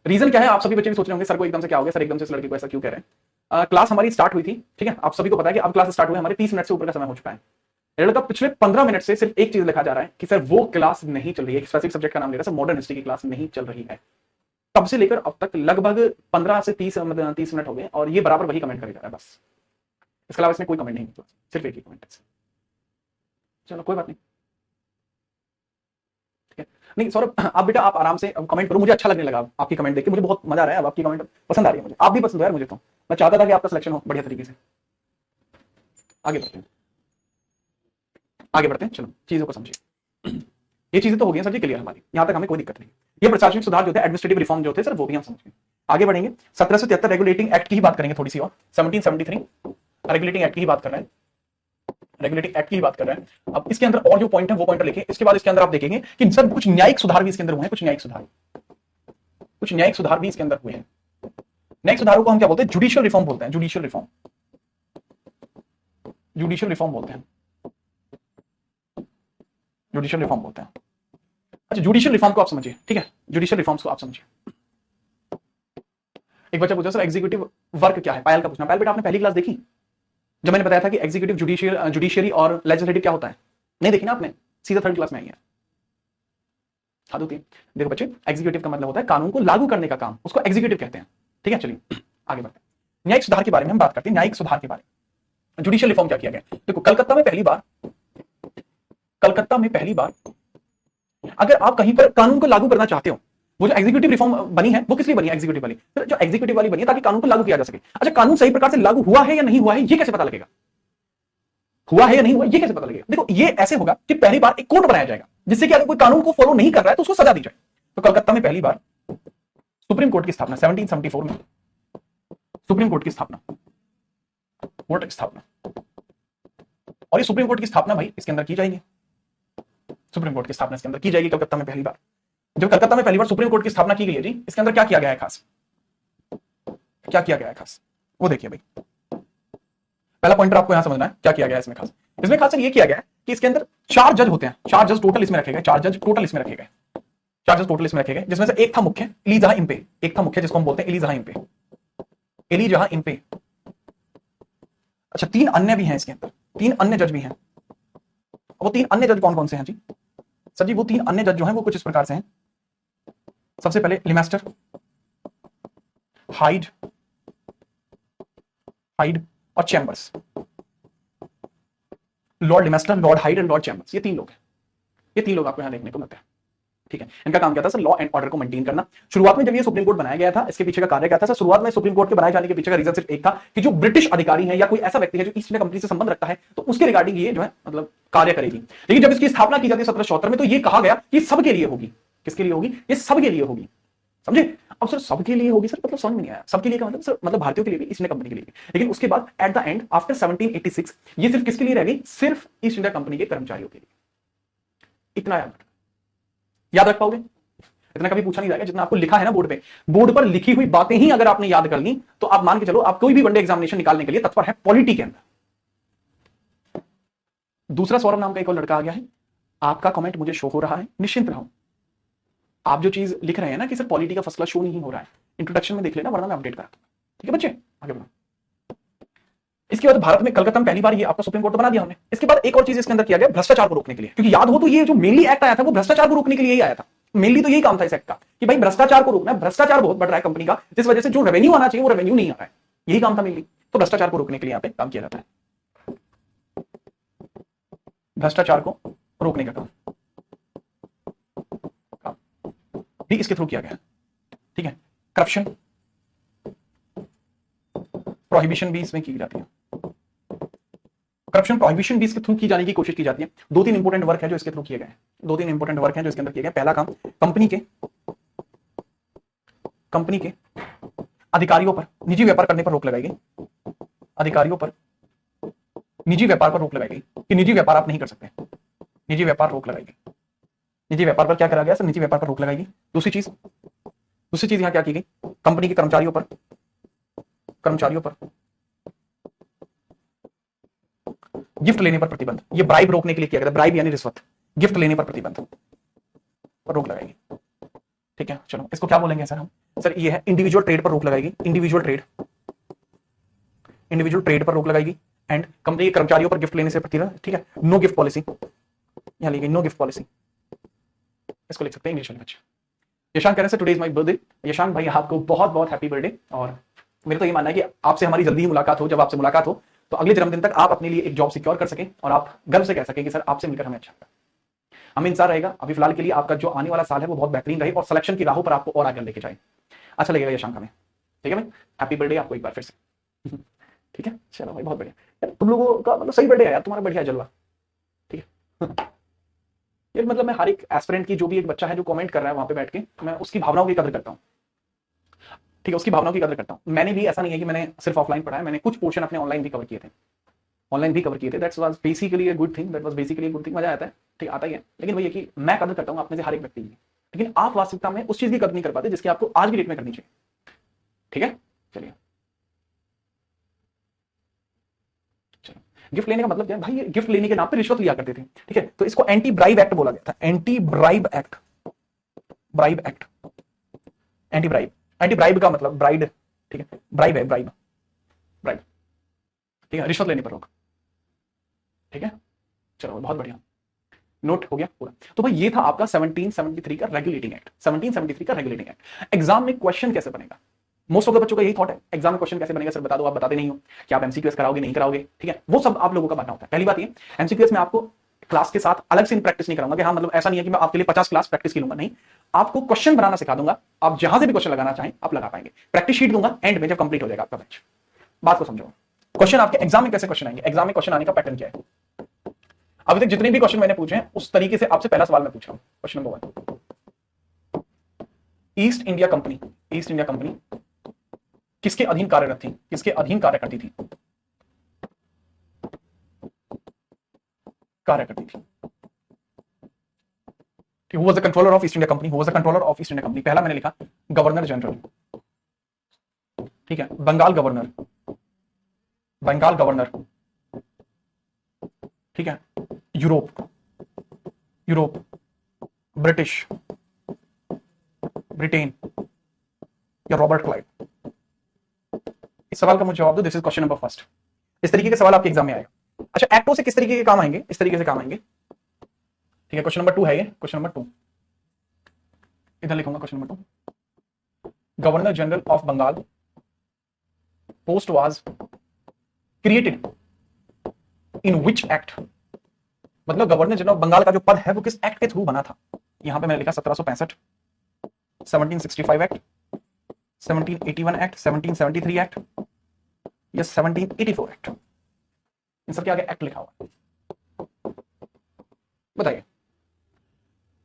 रीजन क्या है? आप सभी बच्चे भी सोच रहे होंगे सर को एकदम से क्या हो गया, सर एकदम से इस लड़के को ऐसा क्यों कह रहे हैं? क्लास हमारी स्टार्ट हुई थी, ठीक है, आप सभी को पता है कि अब क्लास स्टार्ट हुई, हमारे 30 मिनट से ऊपर का समय हो चुका है। लड़का पिछले 15 मिनट से सिर्फ एक चीज लिखा जा रहा है कि सर वो क्लास नहीं चल रही है, स्पेसिफिक सब्जेक्ट का नाम ले रहा है, मॉडर्न हिस्ट्री की क्लास नहीं चल रही है। तब से लेकर अब तक लगभग 15 से 30 मिनट हो गए और ये बराबर वही कमेंट करे जा रहा है, बस। इसके अलावा इसमें कोई कमेंट नहीं, सिर्फ एक ही कमेंट है। चलो कोई बात नहीं, ठीक है। नहीं सौरभ, आप बेटा आप आराम से कमेंट करो, मुझे अच्छा लगने लगा आपकी कमेंट देख के, मुझे बहुत मजा आ रहा है, अब आपकी कमेंट पसंद आ रही है मुझे, आप भी पसंद हो यार मुझे। तो मैं चाहता था कि आपका सिलेक्शन हो बढ़िया तरीके से। आगे बढ़ते हैं, आगे बढ़ते हैं, चलो चीजों को समझिए। ये चीजें तो हो गई सर जी क्लियर हमारी, यहां तक हमें कोई दिक्कत नहीं। ये प्रशासनिक सुधार जो थे, एडमिनिस्ट्रेटिव रिफॉर्म जो थे सर, वो भी हम समझ गए। आगे बढ़ेंगे, 1773 रेगुलेटिंग एक्ट की ही बात करेंगे थोड़ी सी और 1773 रेगुलेटिंग एक्ट की ही बात कर रहे हैं, रेगुलेटिंग एक्ट की ही बात कर रहे हैं। अब इसके अंदर और जो पॉइंट है वो पॉइंटर लिखिए। इसके बाद इसके अंदर आप देखेंगे कि सर कुछ न्यायिक सुधार भी इसके अंदर हुए हैं, कुछ न्यायिक सुधार भी इसके अंदर हुए हैं। न्यायिक सुधारों को हम क्या बोलते हैं? जुडिशियल रिफॉर्म बोलते हैं, जुडिशियल रिफॉर्म बोलते हैं, जुडिशियल रिफॉर्म बोलते हैं। अच्छा, जुडिशियल रिफॉर्म को आप समझिए, ठीक है, जुडिशियल रिफॉर्म्स को आप समझिए। एक बच्चा पूछा सर एग्जीक्यूटिव वर्क क्या है, पायल का पूछना। पायल बेटा आपने पहली क्लास देखी जब मैंने बताया था कि एग्जीक्यूटिव, जुडिशियरी और लेजिस्लेटिव क्या होता है? नहीं देखी ना आपने, सीधा थर्ड क्लास में आई है। हाथ होती है। देखो बच्चे, एग्जीक्यूटिव का मतलब होता है कानून को लागू करने का काम, उसको एग्जीक्यूटिव कहते हैं। ठीक है, चलिए आगे बढ़ते हैं। न्यायिक सुधार के बारे में हम बात करते हैं, न्यायिक सुधार के बारे में। जुडिशियल रिफॉर्म क्या किया गया? देखो कलकत्ता में पहली बार अगर आप कहीं पर कानून को लागू करना चाहते हो, वो जो एग्जीक्यूटिव रिफॉर्म बनी है वो किस लिए बनी है? एग्जीक्यूटिव वाली, तो जो एग्जीक्यूटिव वाली बनी है ताकि कानून को लागू किया जा सके। अच्छा, कानून सही प्रकार से लागू हुआ है या नहीं हुआ है ये कैसे पता लगेगा? हुआ है या नहीं हुआ ये कैसे पता लगेगा? देखो ये ऐसे होगा कि पहली बार एक कोड बनाया जाएगा जिससे कि अगर कोई कानून को फॉलो नहीं कर रहा है तो उसको सजा दी जाए। तो कलकत्ता में पहली बार सुप्रीम कोर्ट की स्थापना 1774 में, सुप्रीम कोर्ट की स्थापना, और ये सुप्रीम कोर्ट की स्थापना भाई इसके अंदर की जाएगी, सुप्रीम कोर्ट की स्थापना इसके अंदर की जाएगी कलकत्ता में पहली बार। जब कलकत्ता में पहली बार सुप्रीम कोर्ट की स्थापना की गई है जी, इसके अंदर क्या किया गया है खास? क्या किया गया है खास वो देखिए भाई। पहला पॉइंटर आपको यहां समझना है क्या किया गया है इसमें खास। इसमें खास ये किया गया है कि इसके अंदर 4 जज होते हैं, 4 जज टोटल इसमें रखे गए, 4 जज टोटल इसमें रखे गए, 4 जज टोटल इसमें रखे गए, जिसमें से एक था मुख्य एलिजहा इम्पे, एक था मुख्य जिसको हम बोलते हैं एलिजहा इम्पे, एलिजहा इम्पे। अच्छा, 3 अन्य भी हैं इसके अंदर, 3 अन्य जज भी हैं। वो 3 अन्य जज कौन कौन से हैं जी? सर जी वो 3 अन्य जज जो हैं वो कुछ इस प्रकार से हैं। सबसे पहले लिमेस्टर, हाइड और chambers. Lord लिमेस्टर, Lord hide and Lord chambers, ये 3 लोग हैं। ये 3 लोग आपको यहां देखने को मिलते हैं। ठीक है, इनका काम क्या था सर? लॉ एंड ऑर्डर को मेंटेन करना। शुरुआत में जब ये सुप्रीम कोर्ट बनाया गया था, इसके पीछे का कार्य क्या था सर? शुरुआत में सुप्रीम कोर्ट के बनाए जाने के पीछे का रीजन सिर्फ एक था कि जो ब्रिटिश अधिकारी है या कोई ऐसा व्यक्ति है जो ईस्ट इंडिया कंपनी से संबंध रखता है तो उसके रिगार्डिंग ये जो है मतलब कार्य करेगी। लेकिन जब इसकी स्थापना की जाती है 1774 में तो ये कहा गया कि सबके लिए होगी। किसके लिए होगी? ये सबके लिए होगी। समझे? अब सर सबके लिए होगी सर मतलब समझ में नहीं आया। सबके लिए का मतलब सर मतलब भारतीयों के लिए भी, ईस्ट इंडिया कंपनी के लिए भी। लेकिन उसके बाद एट द एंड आफ्टर 1786 ये सिर्फ किसके लिए रह गई? सिर्फ ईस्ट इंडिया कंपनी के कर्मचारियों के लिए। इतना याद रख पाओगे? इतना कभी पूछा नहीं जाएगा जितना आपको लिखा है ना बोर्ड पे। बोर्ड पर लिखी हुई बातें ही अगर आपने याद कर ली तो आप मान के चलो आप कोई भी वनडे एग्जामिनेशन निकालने के लिए तत्पर है पॉलिटी के अंदर। दूसरा सौरभ नाम का एक और लड़का आ गया है। आपका कमेंट मुझे शो हो रहा है, निश्चिंत रहो। आप जो चीज लिख रहे हैं ना कि सर पॉलिटी का फर्स्ट क्लास शो नहीं हो रहा है, इंट्रोडक्शन में देख लेना वरना मैं अपडेट करा दूंगा। ठीक है बच्चे, आगे बढ़ो। इसके बाद भारत में कलकत्ता में पहली बार ये आपका सुप्रीम कोर्ट बना दिया हमने। इसके बाद एक और चीज इसके अंदर किया गया भ्रष्टाचार को रोकने के लिए, क्योंकि याद हो तो ये जो मेनली एक्ट आया था वो भ्रष्टाचार को रोकने के लिए ही आया था। मेनली तो यही काम था इस एक्ट का कि भाई भ्रष्टाचार को रोकना है। भ्रष्टाचार बहुत बढ़ रहा है कंपनी का, जिस वजह से जो रेवेन्यू आना चाहिए वो रेवेन्यू नहीं आ रहा है। यही काम था मेनली। तो भ्रष्टाचार को रोकने के लिए यहाँ पे काम किया जाता है, भ्रष्टाचार को रोकने का काम भी इसके थ्रू किया गया। ठीक है, करप्शन प्रोहिबिशन भी इसमें की जाती है। करप्शन प्रोहिबिशन भी इसके थ्रू की जाने की कोशिश की जाती है। 2-3 इंपोर्टेंट वर्क है जो इसके थ्रू किए गए हैं। 2-3 इंपोर्टेंट वर्क है जो इसके अंदर किए गए। पहला काम, कंपनी के अधिकारियों पर निजी व्यापार करने पर रोक लगाई गई। अधिकारियों पर निजी व्यापार पर रोक लगाई गई कि निजी व्यापार आप नहीं कर सकते। निजी व्यापार रोक लगाई गई। निजी व्यापार पर क्या करा गया सर? निजी व्यापार पर रोक लगाई गई। दूसरी चीज यहां क्या की गई? कंपनी के कर्मचारियों पर गिफ्ट लेने पर प्रतिबंध। ये ब्राइब रोकने के लिए किया गया था। ब्राइब यानी रिश्वत, गिफ्ट लेने पर प्रतिबंध पर रोक लगाएगी। ठीक है, चलो इसको क्या बोलेंगे सर हम? सर ये है इंडिविजुअल ट्रेड पर रोक लगाएगी। इंडिविजुअल ट्रेड पर रोक लगाएगी एंड कंपनी के कर्मचारियों पर गिफ्ट लेने से प्रतिबंध। ठीक है, नो गिफ्ट पॉलिसी यहां ली गई, नो गिफ्ट पॉलिसी। इसको लिख सकते हैं इंग्लिश में बच्चे। यशांक कह रहे हैं today is my birthday. Yashank भाई आपको बहुत बहुत हैप्पी बर्थडे। और मेरा तो ये मानना है कि आपसे हमारी जल्दी ही मुलाकात हो। जब आपसे मुलाकात हो तो अगले जन्मदिन तक आप अपने लिए एक जॉब सिक्योर कर सकें और आप गर्व से कह सकें कि सर आपसे मिलकर हमें अच्छा लगा। हमें इंतजार रहेगा। अभी फिलहाल के लिए आपका जो आने वाला साल है वो बहुत बेहतरीन रहे और सिलेक्शन की राहों पर आपको और आगे लेके जाए। अच्छा लगेगा यशांक हमें। ठीक है भाई, हैप्पी बर्थडे आपको एक बार फिर से। ठीक है, चलो भाई बहुत बढ़िया यार, तुम लोगों का मतलब सही बर्थडे है यार, तुम्हारा बढ़िया जलवा। ठीक है ये मतलब मैं हर एक एस्पिरेंट की, जो भी एक बच्चा है जो कमेंट कर रहा है वहां पे बैठ के, मैं उसकी भावनाओं की कदर करता हूं। ठीक है, उसकी भावनाओं की कदर करता हूं। मैंने भी, ऐसा नहीं है कि मैंने सिर्फ ऑफलाइन पढ़ा है, मैंने कुछ पोर्शन अपने ऑनलाइन भी कवर किए थे, ऑनलाइन भी कवर किए थे। That's was basically a good thing, that was basically a good thing. मजा आता है, ठीक आता ही है, लेकिन वही है कि मैं कदर करता हूं अपने से हर एक व्यक्ति की, लेकिन आप वास्तविकता में उस चीज की कदर नहीं कर पाते जिसकी आपको आज की डेट में करनी चाहिए। ठीक है, चलिए। गिफ्ट लेने का मतलब क्या है भाई? ये गिफ्ट लेने के नाम पे रिश्वत लिया करते थे, ठीक है, तो इसको एंटी ब्राइब एक्ट बोला गया था, anti bribe act, bribe act, anti bribe. Anti bribe का मतलब ब्राइड, ठीक है, ब्राइब है, ब्राइब, ब्राइब, ठीक है, रिश्वत लेने पर रोक। ठीक है, चलो बहुत बढ़िया, नोट हो गया पूरा। तो भाई ये था आपका 1773 का रेगुलेटिंग एक्ट, 1773 का रेगुलेटिंग एक्ट। एग्जाम में क्वेश्चन कैसे बनेगा? मोस्ट ऑफ द बच्चों का यही थॉट है, एग्जाम में क्वेश्चन कैसे बनेगा सर बता दो, आप बताते नहीं हो कि आप एमसीक्यूएस कराओगे नहीं कराओगे, ठीक है, वो सब आप लोगों का बनना होता है। पहली बात ये, एमसीक्यूएस में आपको क्लास के साथ अलग से प्रैक्टिस नहीं कराऊंगा कि हाँ, मतलब ऐसा नहीं है कि मैं आपके लिए 50 क्लास प्रैक्टिस की लूंगा, नहीं, आपको क्वेश्चन बनाना सिखा दूंगा, आप जहां से भी क्वेश्चन लगाना चाहें आप लगा पाएंगे। प्रैक्टिस शीट दूंगा एंड में जब कंप्लीट हो जाएगा आपका बैच। बात को समझो, क्वेश्चन आपके एग्जाम में कैसे क्वेश्चन आएंगे, एग्जाम में क्वेश्चन आने का पैटर्न क्या है? अभी तक जितने भी क्वेश्चन मैंने पूछे हैं उस तरीके से आपसे पहला सवाल मैं पूछ रहा हूं। Question number 1, east India company, east India company किसके अधीन कार्यरत थी, किसके अधीन कार्य करती थी, कार्य करती थी? Who was the controller of East India Company? Who was the controller of East India Company? पहला मैंने लिखा गवर्नर जनरल, ठीक है, बंगाल गवर्नर, बंगाल गवर्नर, ठीक है, यूरोप, यूरोप, ब्रिटिश, ब्रिटेन या रॉबर्ट क्लाइव? इस सवाल का मुझे जवाब दो। This is question number first. इस तरीके के सवाल आपके एग्जाम में आएगा। अच्छा, एक्टों से किस तरीके के काम आएंगे? इस तरीके से काम आएंगे, ठीक है। क्वेश्चन नंबर 2 है ये, क्वेश्चन नंबर 2 इधर लिखूंगा। Question number 2, governor general of Bengal post was created in which act? मतलब गवर्नर जनरल ऑफ बंगाल का जो पद है वो किस एक्ट के थ्रू बना था? यहां पे मैंने लिखा 1765, 1765 एक्ट, 1781 एक्ट, 1773 एक्ट या 1784 एक्ट? इन सब के आगे एक्ट लिखा हुआ है, बताइए।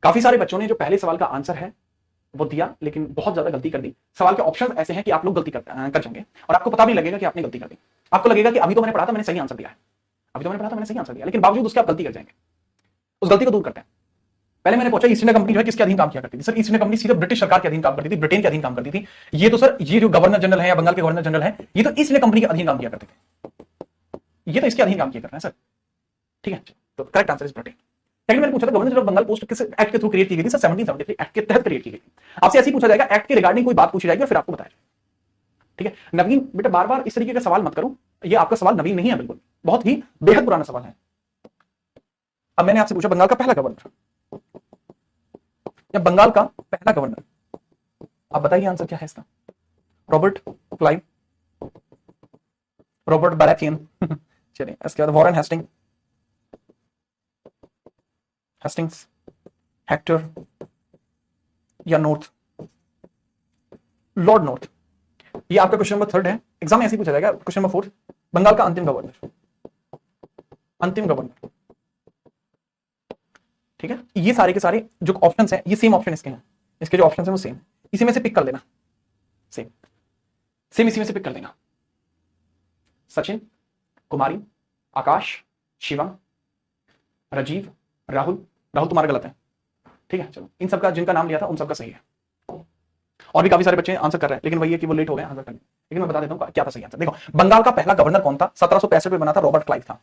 काफी सारे बच्चों ने जो पहले सवाल का आंसर है वो दिया, लेकिन बहुत ज्यादा गलती कर दी। सवाल के ऑप्शंस ऐसे हैं कि आप लोग गलती कर जाएंगे और आपको पता भी लगेगा कि आपने गलती कर दी। आपको लगेगा कि अभी तो मैंने पढ़ा था, मैंने सही आंसर दिया है, अभी तो मैंने पढ़ा था, मैंने सही आंसर दिया, लेकिन बावजूद उसके आप गलती कर जाएंगे। उस गलती को दूर करते हैं। पहले मैंने पूछा ईस्ट इंडिया कंपनी जो है किसके अधीन काम किया करती थी? सर ईस्ट इंडिया कंपनी सिर्फ ब्रिटिश सरकार के अधीन काम करती थी, ब्रिटेन के अधीन काम करती थी। ये तो सर, ये जो गवर्नर जनरल है या बंगाल के गवर्नर जनरल है, ये तो ईस्ट इंडिया कंपनी के अधीन काम किया करते थे, ये तो इसके अधीन काम किया करते हैं सर, ठीक है। तो correct answer is Britain. Second मैंने पूछा था governor general of Bengal post किस एक्ट के थ्रू क्रिएट की गई थी? सर 1773 एक्ट के तहत क्रिएट की गई थी। आपसे ऐसे ही पूछा जाएगा, एक्ट के रिगार्डिंग कोई बात पूछी जाएगी और फिर आपको बताया जाएगा, ठीक है। नवीन बेटा बार बार इस तरीके का सवाल मत करो, ये आपका सवाल नवीन नहीं है, बिल्कुल बहुत ही बेहद पुराना सवाल है। अब मैंने आपसे पूछा बंगाल का पहला गवर्नर या बंगाल का पहला गवर्नर, आप बताइए आंसर क्या है इसका? रॉबर्ट क्लाइव, रॉबर्ट बैराथियन चलिए, इसके बाद वॉरेन हेस्टिंग, हेस्टिंग्स, हेक्टर या नॉर्थ, लॉर्ड नॉर्थ? ये आपका क्वेश्चन नंबर 3 है। एग्जाम में ऐसे ही पूछा जाएगा। क्वेश्चन नंबर 4, बंगाल का अंतिम गवर्नर, अंतिम गवर्नर, ठीक है। ये सारे के सारे जो ऑप्शंस हैं ये सेम ऑप्शन इसके हैं, इसके जो ऑप्शंस हैं वो सेम, इसी में से पिक कर लेना, सेम सेम इसी में से पिक कर लेना। सचिन, कुमारी, आकाश, शिवम, राजीव, राहुल, राहुल तुम्हारा गलत है, ठीक है। चलो, इन सबका जिनका नाम लिया था उन सबका सही है। और भी काफी सारे बच्चे आंसर कर रहे हैं, लेकिन वही है कि वो लेट हो गए आंसर करने। लेकिन मैं बता देता हूं क्या था सही आंसर। देखो, बंगाल का पहला गवर्नर कौन था? 1765 में बना था, रॉबर्ट क्लाइव था।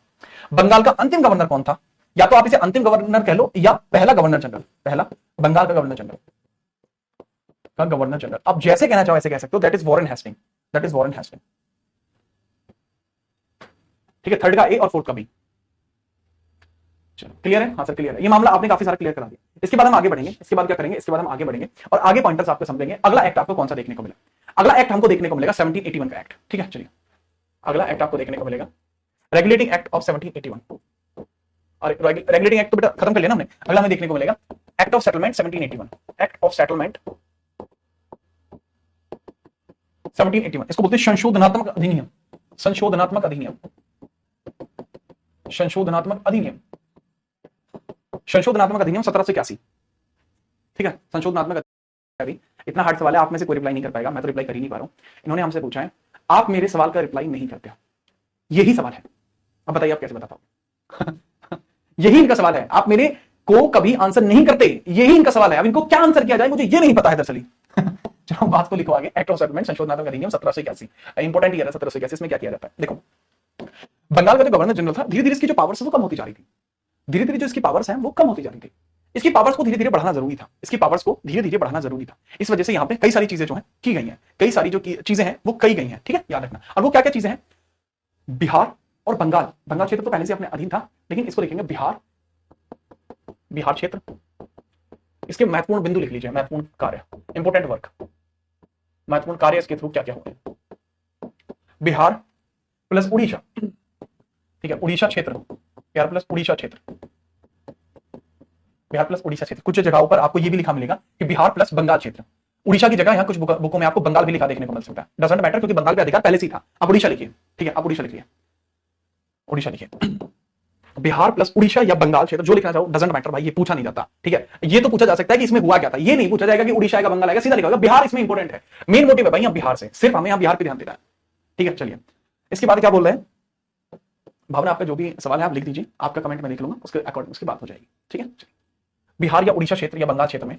बंगाल का अंतिम गवर्नर कौन था? या तो आप इसे अंतिम गवर्नर कह लो या पहला गवर्नर जनरल, पहला बंगाल का गवर्नर जनरल का गवर्नर जनरल, आप जैसे कहना चाहो ऐसे कह सकते हो। That is Warren Hasting, that is Warren Hasting, ठीक है। थर्ड का ए और फोर्थ का बी। चलो क्लियर है? हाँ सर क्लियर है। ये मामला आपने काफी सारा क्लियर करा दिया। इसके बाद हम आगे बढ़ेंगे, इसके बाद क्या करेंगे, इसके बाद हम आगे बढ़ेंगे और आगे पॉइंटर्स आपको समझेंगे। अगला एक्ट आपको कौन सा देखने को मिला? अगला एक्ट हमको देखने को मिलेगा 1781 का एक्ट, ठीक है। चलिए, अगला एक्ट आपको देखने को मिलेगा रेगुलेटिंग एक्ट ऑफ 1781। और रेगुलेटिंग एक्ट तो बेटा खत्म कर लिया ना हमने। अगला हमें देखने को मिलेगा act of settlement 1781, act of settlement 1781। इसको बोलते हैं संशोधनात्मक अधिनियम, संशोधनात्मक अधिनियम, संशोधनात्मक अधिनियम, संशोधनात्मक अधिनियम 1781, ठीक है। संशोधनात्मक इतना हार्ड सवाल है, आप में से कोई रिप्लाई नहीं कर पाएगा, मैं तो रिप्लाई कर ही नहीं पा रहा हूं। इन्होंने हमसे पूछा है आप मेरे सवाल का रिप्लाई नहीं करते हो, यही सवाल है। अब बताइए आप कैसे बता पाओगे? यही इनका सवाल है, आप मेरे को कभी आंसर नहीं करते, यही इनका सवाल है। अब इनको क्या आंसर किया जाए मुझे ये नहीं पता है दरअसल। चलो बात को लिखो आगे। एक्ट ऑफ सेटलमेंट संशोधनात्मक अधिनियम 1781, इंपॉर्टेंट ईयर है 1781। इसमें क्या किया जाता है देखो, बंगाल का जो गवर्नर जनरल था, धीरे धीरे इसकी जो पावर्स वो कम होती जा रही थी, धीरे धीरे जो इसकी पावर्स हैं वो कम होती जा रही थी। इसकी पावर्स को धीरे धीरे बढ़ाना जरूरी था, इसकी पावर्स को धीरे धीरे बढ़ाना जरूरी था। इस वजह से यहाँ पे कई सारी चीजें जो है की गई हैं, कई सारी जो चीजें हैं वो कई गई हैं, ठीक है, याद रखना। और वो क्या क्या चीजें हैं, बिहार और बंगाल, बंगाल क्षेत्र तो पहले से अपने अधीन था, लेकिन इसको लिखेंगे बिहार, बिहार क्षेत्र। इसके महत्वपूर्ण बिंदु लिख लीजिए, महत्वपूर्ण कार्य, इंपोर्टेंट वर्क, महत्वपूर्ण कार्य इसके थ्रू क्या क्या होंगे। बिहार प्लस उड़ीसा, ठीक है, उड़ीसा क्षेत्र, बिहार प्लस उड़ीसा क्षेत्र, बिहार प्लस उड़ीसा क्षेत्र। कुछ जगहों पर आपको ये भी लिखा मिलेगा कि बिहार प्लस बंगाल क्षेत्र। उड़ीसा की जगह यहां कुछ बुकों में आपको बंगाल भी लिखा देखने को मिल सकता है, डजंट मैटर, क्योंकि बंगाल पे अधिकार पहले से ही था। अब उड़ीसा लिखिए, ठीक है, अब उड़ीसा लिखिए, उड़ीसा लिखिए। बिहार प्लस उड़ीसा या बंगाल क्षेत्र जो लिखना चाहो, डजंट मैटर भाई, ये पूछा नहीं जाता, ठीक है। ये तो पूछा जा सकता है कि इसमें हुआ क्या था, ये नहीं पूछा जाएगा कि उड़ीसा आएगा बंगाल आएगा, सीधा लिखा होगा बिहार। इसमें इंपॉर्टेंट है, मेन मोटिव है भाई यहाँ बिहार से, सिर्फ हमें यहाँ बिहार पे ध्यान देना है, ठीक है। चलिए इसके बाद क्या बोल रहे हैं, भावना आपका जो भी सवाल है आप लिख दीजिए, आपका कमेंट में देख लूंगा, उसके अकॉर्डिंग उसकी बात हो जाएगी, ठीक है। बिहार या उड़ीसा क्षेत्र या बंगाल क्षेत्र में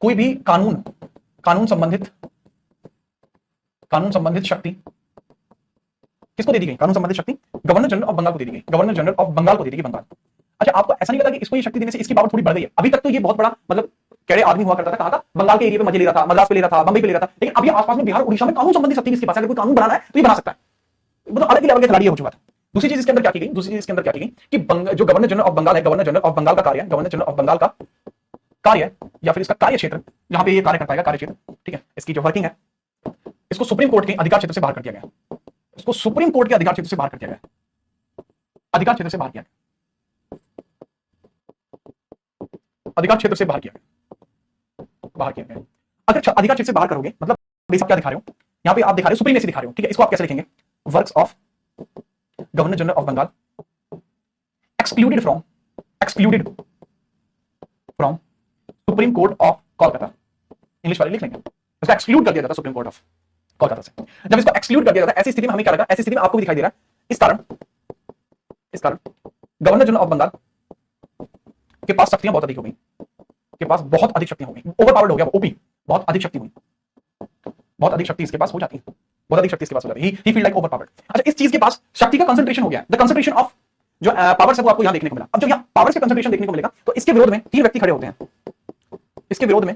कोई भी कानून संबंधित शक्ति किसको दे दी गई, कानून संबंधित शक्ति गवर्नर जनरल ऑफ बंगाल को दे दी गई, गवर्नर जनरल ऑफ बंगाल को दे दी गई, बंगाल। अच्छा, आपको ऐसा नहीं पता कि इसको ये शक्ति देने से इसकी पावर थोड़ी बढ़ गई है। अभी तक तो ये बहुत बड़ा मतलब कैडे आदमी हुआ करता था, कहा था बंगाल के एरिया पे मजे ले रहा था, मद्रास पे ले रहा था, बंबई पे ले रहा था, लेकिन अभी आसपास में बिहार उड़ीसा में कानून संबंधित शक्ति इसके पास है, अगर कोई कानून बनाना है तो ये बना सकता है, मतलब अलग ही लेवल के खिलाड़ी हो चुका था। दूसरी चीज इसके अंदर क्या की गई, दूसरी चीज इसके अंदर क्या की गई कि जो गवर्नर जनरल ऑफ बंगाल है, गवर्नर जनरल ऑफ बंगाल का कार्य, गवर्नर जनरल ऑफ बंगाल का कार्य या फिर इसका कार्य क्षेत्र, जहां पे ये कार्य कर पाएगा, कार्य क्षेत्र, ठीक है, इसकी जो वर्किंग है, इसको सुप्रीम कोर्ट के अधिकार क्षेत्र से बाहर कर दिया गया, इसको सुप्रीम कोर्ट के अधिकार क्षेत्र से बाहर कर दिया गया, अधिकार क्षेत्र से बाहर किया गया, अधिकार क्षेत्र से बाहर किया गया, बाहर किया गया। अगर अधिकार क्षेत्र से बाहर करोगे मतलब आप क्या दिखा रहे हो, यहां पे आप दिखा रहे हो सुप्रीमेसी दिखा रहे हो, ठीक है। इसको आप कैसे लिखेंगे, works of governor general of Bengal excluded from supreme court of Kolkata, English वाले लिख लेंगे, उसका एक्सक्लूड कर दिया जाता सुप्रीम कोर्ट ऑफ कोलकाता से। जब इसको एक्सक्लूड कर दिया जाता है, ऐसी स्थिति में हमें क्या लगा, ऐसी स्थिति में आपको भी दिखाई दे रहा है, इस कारण गवर्नर जनरल ऑफ बंगाल के पास शक्तियां बहुत अधिक हो गई, के पास बहुत अधिक शक्तियां हो गई, ओवरपावर्ड हो गया, ओपी, बहुत अधिक शक्ति हुई, बहुत अधिक शक्ति इसके पास हो जाती है, बहुत अधिक शक्ति इसके पास हो जाती है, ही फील लाइक ओवरपावर्ड। अच्छा, इस चीज के पास शक्ति का कंसंट्रेशन हो गया, द कंसंट्रेशन ऑफ जो पावर्स है वो आपको यहां देखने को मिला। अब जब यहां पावर्स का कंसंट्रेशन देखने को मिलेगा तो इसके विरोध में तीन व्यक्ति खड़े होते हैं, इसके विरोध में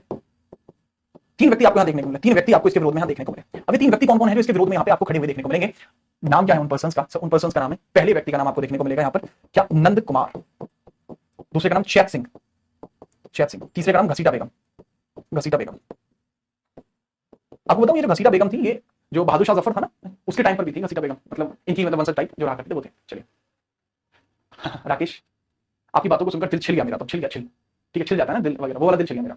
तीन व्यक्ति आपको यहां देखने को मिले, तीन व्यक्ति आपको इसके विरोध में यहां देखने को मिले। अभी तीन व्यक्ति कौन कौन है जो इसके विरोध में यहां पे आपको खड़े हुए देखने को मिलेंगे, नाम क्या है उन पर्संस का, उन पर्संस का नाम है, पहले व्यक्ति का नाम आपको देखने को मिलेगा यहां पर क्या, नंद कुमार, दूसरे का नाम चैत सिंह, तीसरे का नाम घसीटा बेगम। आपको बताऊं ये जो घसीटा बेगम थी, ये जो बहादुर शाह जफर था ना, उसके टाइम पर भी थी घसीटा बेगम, मतलब इनकी मतलब वंशज टाइप जो रहा करते थे वो थे। चलिए राकेश, आपकी बातों को सुनकर दिल छिल गया मेरा, तो छिल गया, छिल, ठीक है, छिल जाता है ना दिल वगैरह, वो वाला दिल छिल गया मेरा,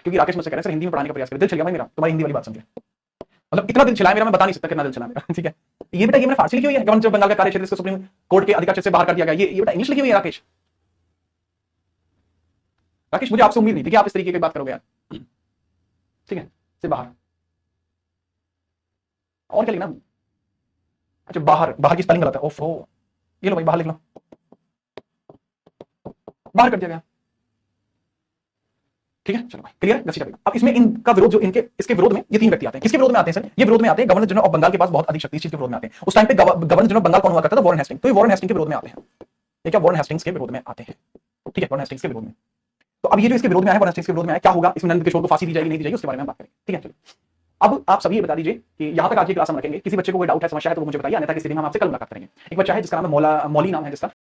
क्योंकि राकेश मुझसे कह रहे हैं सर हिंदी में पढ़ाने का प्रयास करें, दिल छिल गया भाई मेरा, तुम्हारी हिंदी वाली बात समझे, मतलब इतना दिल छिला मेरा, मैं बता नहीं सकता कितना दिल छिला मेरा, ठीक है। ये बेटा ये मैंने फारसी लिखी हुई है, गवर्नर बंगाल का कार्य क्षेत्र इसको सुप्रीम कोर्ट के अधिकार क्षेत्र से बाहर कर दिया गया, ये बेटा इंग्लिश लिखी हुई है राकेश। राकेश मुझे आपसे उम्मीद नहीं थी कि आप इस तरीके की बात करोगे यार, ठीक है, से बाहर और क्या लिखना, अच्छा बाहर की स्पेलिंग गलत है, ओफो, ये लो भाई बाहर लिख लो, बाहर कर दिया गया, ठीक है। चलो भाई क्लियर है, घसीटा बेगम। अब इसमें इनका विरोध जो इसके विरोध में ये तीन व्यक्ति आते हैं, किसके विरोध में आते हैं सर, ये विरोध में आते हैं गवर्नर जनरल ऑफ बंगाल के पास बहुत अधिक शक्ति, इस चीज के विरोध में आते हैं। उस टाइम पे गवर्नर जनरल बंगाल कौन हुआ करता था, वॉरेन हेस्टिंग्स, तो ये वॉरेन हेस्टिंग्स के विरोध में आते हैं, ये क्या वॉरेन हेस्टिंग्स के विरोध में आते हैं, ठीक है, वॉरेन हेस्टिंग्स के विरोध में। तो अब ये जो इसके विरोध में आया, वॉरेन हेस्टिंग्स के विरोध में आया, क्या होगा, इसमें नंद किशोर को फांसी दी जाएगी नहीं दी जाएगी उसके बारे में हम बात करेंगे, ठीक है। चलो अब आप सभी ये बता दीजिए कि यहां तक आज की क्लास हम रखेंगे, किसी बच्चे को कोई डाउट है, समस्या है तो मुझे बताइए, अन्यथा किसी दिन हम आपसे कल मुलाकात करेंगे। एक बच्चा है जिसका नाम है मौली नाम है जिसका,